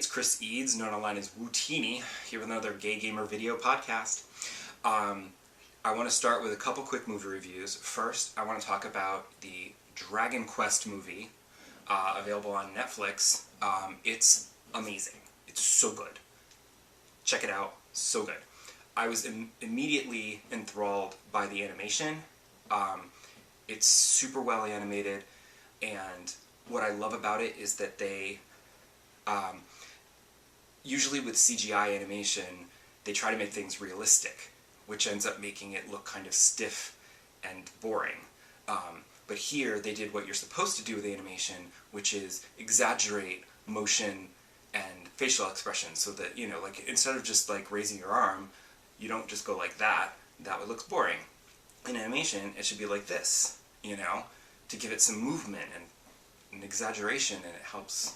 it's Chris Eads, known online as Wootini, here with another Gay Gamer video podcast. I want to start with a couple quick movie reviews. First, I want to talk about the Dragon Quest movie, available on Netflix. It's amazing. It's so good. Check it out. So good. I was immediately enthralled by the animation. It's super well animated, and what I love about it is that they, usually with CGI animation, they try to make things realistic, which ends up making it look kind of stiff and boring. But here, they did what you're supposed to do with animation, which is exaggerate motion and facial expression, so that, you know, like, instead of just, like, raising your arm, you don't just go like that. That would look boring. In animation, it should be like this, you know, to give it some movement and an exaggeration, and it helps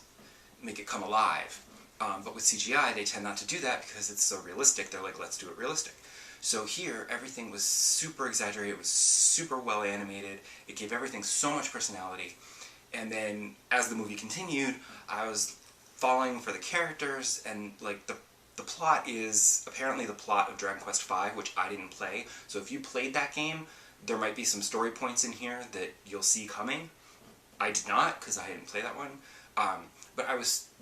make it come alive. But with CGI, they tend not to do that because it's so realistic. They're like, let's do it realistic. So here, everything was super exaggerated. It was super well animated. It gave everything so much personality. And then, as the movie continued, I was falling for the characters, and like the plot is apparently the plot of Dragon Quest V, which I didn't play. So if you played that game, there might be some story points in here that you'll see coming. I did not, because I didn't play that one. But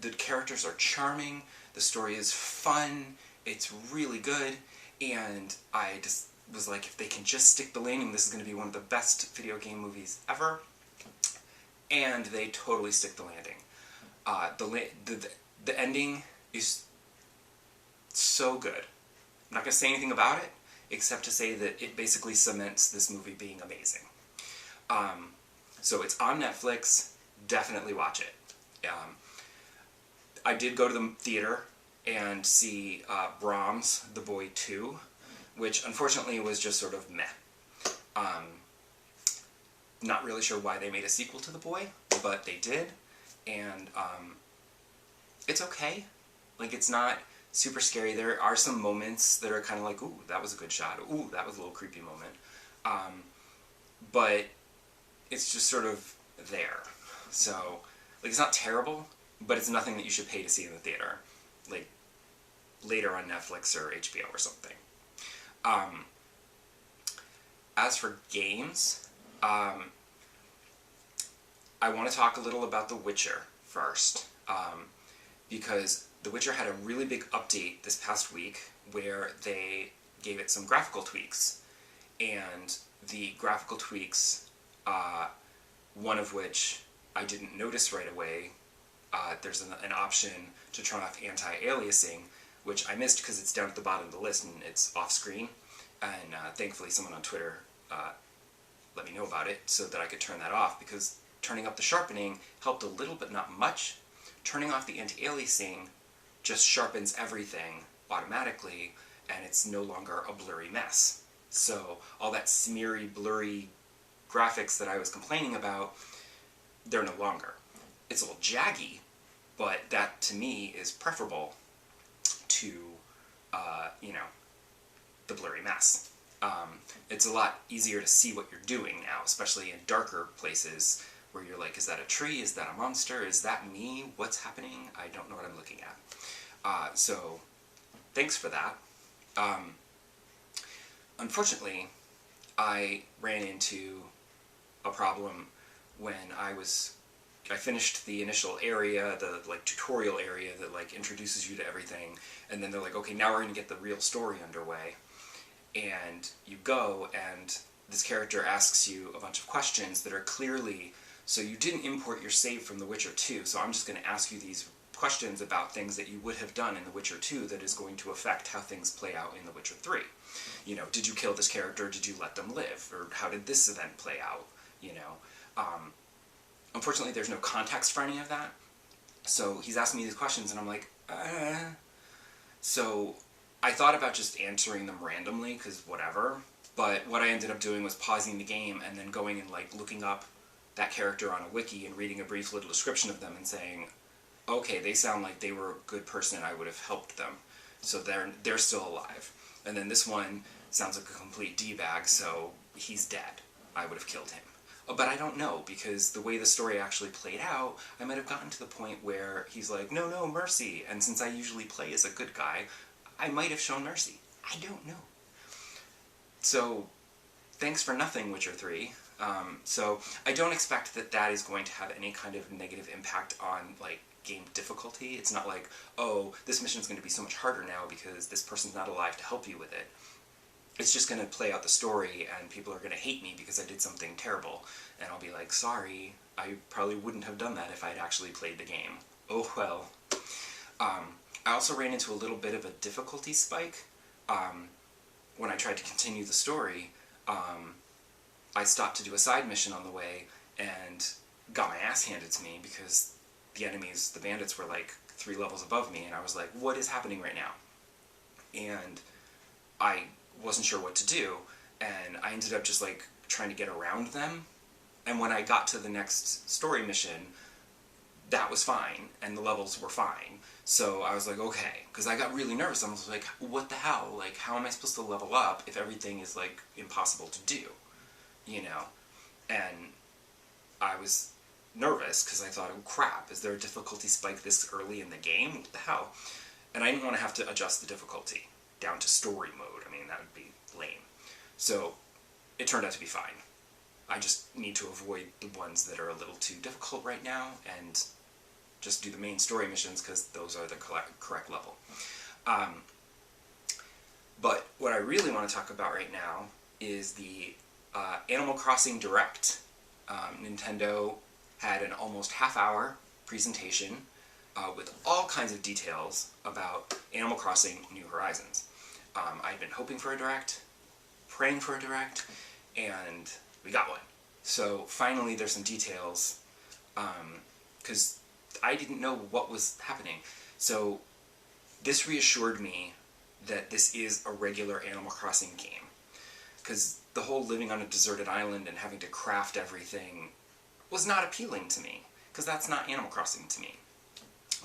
the characters are charming, the story is fun, it's really good, and I just was like, if they can just stick the landing, this is going to be one of the best video game movies ever. And they totally stick the landing. The ending is so good. I'm not going to say anything about it, except to say that it basically cements this movie being amazing. So it's on Netflix. Definitely watch it. I did go to the theater and see Brahms, The Boy 2, which unfortunately was just sort of meh. Not really sure why they made a sequel to The Boy, but they did, and it's okay. Like, it's not super scary. There are some moments that are kind of like, ooh, that was a good shot. Ooh, that was a little creepy moment. But it's just sort of there. So, like, it's not terrible, but it's nothing that you should pay to see in the theater. Like, later on Netflix or HBO or something. As for games, I want to talk a little about The Witcher first. Because The Witcher had a really big update this past week where they gave it some graphical tweaks. And the graphical tweaks, one of which I didn't notice right away, there's an option to turn off anti-aliasing, which I missed because it's down at the bottom of the list and it's off screen. And thankfully someone on Twitter let me know about it so that I could turn that off, because turning up the sharpening helped a little but not much. Turning off the anti-aliasing just sharpens everything automatically, and it's no longer a blurry mess. So all that smeary, blurry graphics that I was complaining about, they're no longer. It's a little jaggy, but that to me is preferable to, you know, the blurry mess. It's a lot easier to see what you're doing now, especially in darker places where you're like, is that a tree? Is that a monster? Is that me? What's happening? I don't know what I'm looking at. So, thanks for that. Unfortunately, I ran into a problem when I finished the initial area, the like tutorial area that like introduces you to everything, and then they're like, okay, now we're going to get the real story underway. And you go, and this character asks you a bunch of questions that are clearly, so you didn't import your save from The Witcher 2, so I'm just going to ask you these questions about things that you would have done in The Witcher 2 that is going to affect how things play out in The Witcher 3. You know, did you kill this character? Did you let them live? Or how did this event play out? You know, unfortunately there's no context for any of that, so he's asking me these questions and I'm like, So I thought about just answering them randomly, because whatever, but what I ended up doing was pausing the game and then going and like looking up that character on a wiki and reading a brief little description of them and saying, okay, they sound like they were a good person, I would have helped them, so they're still alive. And then this one sounds like a complete D-bag, so he's dead. I would have killed him. But I don't know, because the way the story actually played out, I might have gotten to the point where he's like, no, no, mercy. And since I usually play as a good guy, I might have shown mercy. I don't know. So, thanks for nothing, Witcher 3. So, I don't expect that that is going to have any kind of negative impact on, like, game difficulty. It's not like, oh, this mission's going to be so much harder now because this person's not alive to help you with it. It's just going to play out the story, and people are going to hate me because I did something terrible. And I'll be like, sorry, I probably wouldn't have done that if I'd actually played the game. Oh well. I also ran into a little bit of a difficulty spike. When I tried to continue the story, I stopped to do a side mission on the way, and got my ass handed to me because the enemies, the bandits, were like 3 levels above me, and I was like, what is happening right now? And I wasn't sure what to do, and I ended up just like trying to get around them, and when I got to the next story mission, that was fine, and the levels were fine. So I was like, okay, because I got really nervous. I was like, what the hell? Like, how am I supposed to level up if everything is like impossible to do? You know? And I was nervous because I thought, oh crap, is there a difficulty spike this early in the game? What the hell? And I didn't want to have to adjust the difficulty down to story mode. I mean, that would be lame. So it turned out to be fine. I just need to avoid the ones that are a little too difficult right now and just do the main story missions because those are the correct level. But what I really want to talk about right now is the Animal Crossing Direct. Nintendo had an almost half-hour presentation with all kinds of details about Animal Crossing New Horizons. I'd been hoping for a Direct, praying for a Direct, and we got one. So finally there's some details, because I didn't know what was happening. So this reassured me that this is a regular Animal Crossing game. Because the whole living on a deserted island and having to craft everything was not appealing to me, because that's not Animal Crossing to me.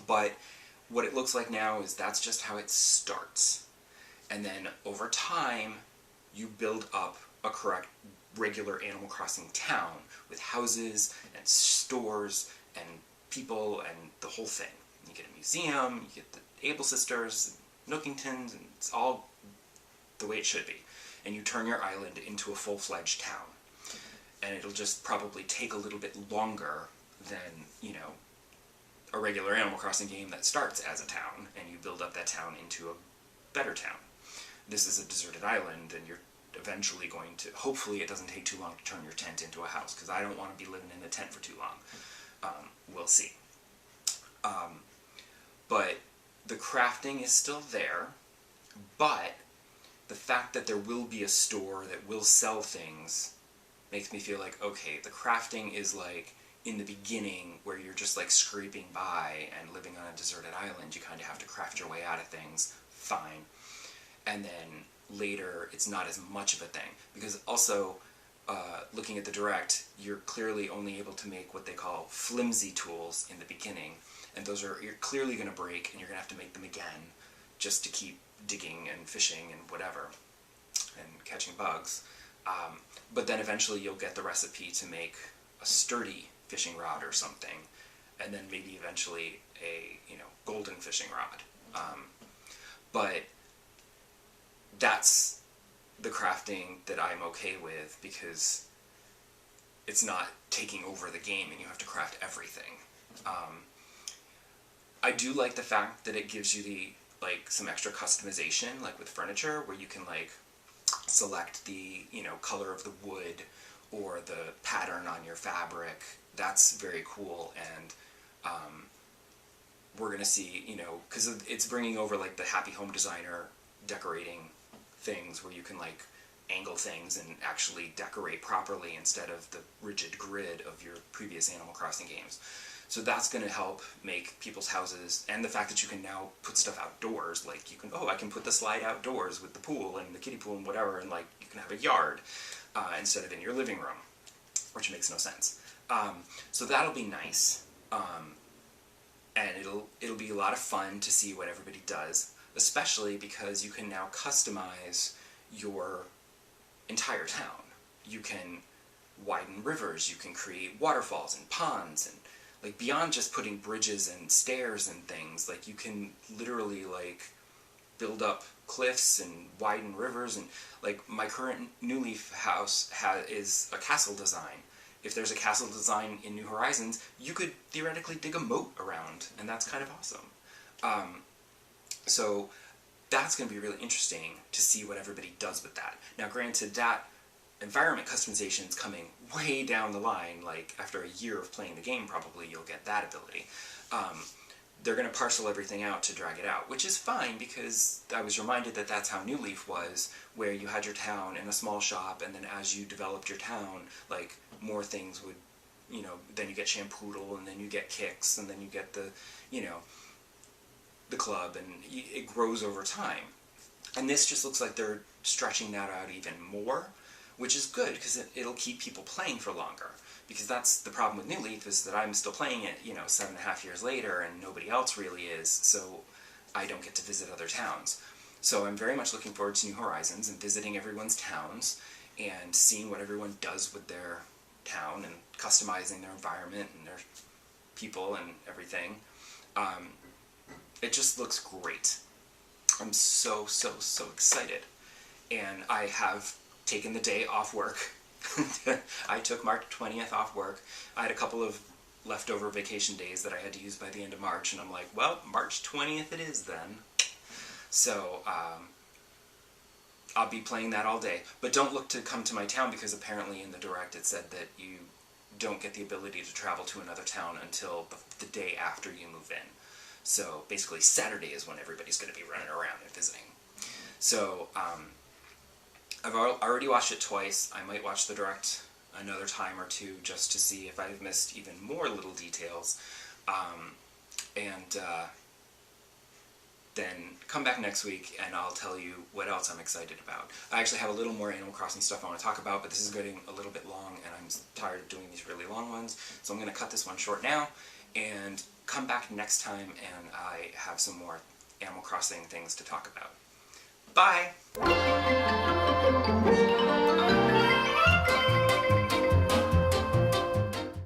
But what it looks like now is that's just how it starts. And then over time, you build up a correct regular Animal Crossing town with houses and stores and people and the whole thing. You get a museum, you get the Able Sisters, Nookingtons, and it's all the way it should be. And you turn your island into a full-fledged town. And it'll just probably take a little bit longer than, you know, a regular Animal Crossing game that starts as a town, and you build up that town into a better town. This is a deserted island, and you're eventually going to, hopefully it doesn't take too long to turn your tent into a house, because I don't want to be living in a tent for too long. We'll see. But the crafting is still there, but the fact that there will be a store that will sell things makes me feel like, okay, the crafting is like in the beginning where you're just like scraping by and living on a deserted island, you kind of have to craft your way out of things, fine. And then later it's not as much of a thing, because also looking at the Direct, you're clearly only able to make what they call flimsy tools in the beginning, and those are, you're clearly going to break, and you're going to have to make them again just to keep digging and fishing and whatever and catching bugs. But then eventually you'll get the recipe to make a sturdy fishing rod or something, and then maybe eventually a, you know, golden fishing rod. But that's the crafting that I'm okay with, because it's not taking over the game and you have to craft everything. I do like the fact that it gives you the, like, some extra customization, like with furniture, where you can, like, select the, you know, color of the wood or the pattern on your fabric. That's very cool, and we're gonna see, you know, because it's bringing over, like, the Happy Home Designer decorating things where you can, like, angle things and actually decorate properly instead of the rigid grid of your previous Animal Crossing games. So that's going to help make people's houses, and the fact that you can now put stuff outdoors, like you can, oh, I can put the slide outdoors with the pool and the kiddie pool and whatever, and like you can have a yard instead of in your living room, which makes no sense. So that'll be nice, and it'll be a lot of fun to see what everybody does, especially because you can now customize your entire town. You can widen rivers, you can create waterfalls and ponds, and like beyond just putting bridges and stairs and things, like you can literally like build up cliffs and widen rivers. And like my current New Leaf house is a castle design. If there's a castle design in New Horizons, you could theoretically dig a moat around, and that's kind of awesome. So that's going to be really interesting to see what everybody does with that. Now granted, that environment customization is coming way down the line, like after a year of playing the game probably you'll get that ability. They're going to parcel everything out to drag it out, which is fine because I was reminded that that's how New Leaf was, where you had your town in a small shop, and then as you developed your town, like more things would, you know, then you get Shampoodle, and then you get Kicks, and then you get the, you know, the club, and it grows over time. And this just looks like they're stretching that out even more, which is good because it'll keep people playing for longer. Because that's the problem with New Leaf, is that I'm still playing it, you know, 7.5 years later, and nobody else really is, so I don't get to visit other towns. So I'm very much looking forward to New Horizons and visiting everyone's towns and seeing what everyone does with their town and customizing their environment and their people and everything. It just looks great. I'm so excited. And I have taken the day off work. I took March 20th off work. I had a couple of leftover vacation days that I had to use by the end of March, and I'm like, well, March 20th it is then. So, I'll be playing that all day. But don't look to come to my town, because apparently in the Direct it said that you don't get the ability to travel to another town until the day after you move in. So, basically Saturday is when everybody's going to be running around and visiting. So, I've already watched it twice. I might watch the Direct another time or two just to see if I've missed even more little details. Then come back next week and I'll tell you what else I'm excited about. I actually have a little more Animal Crossing stuff I want to talk about, but this is getting a little bit long and I'm tired of doing these really long ones. So I'm going to cut this one short now and come back next time and I have some more Animal Crossing things to talk about. Bye!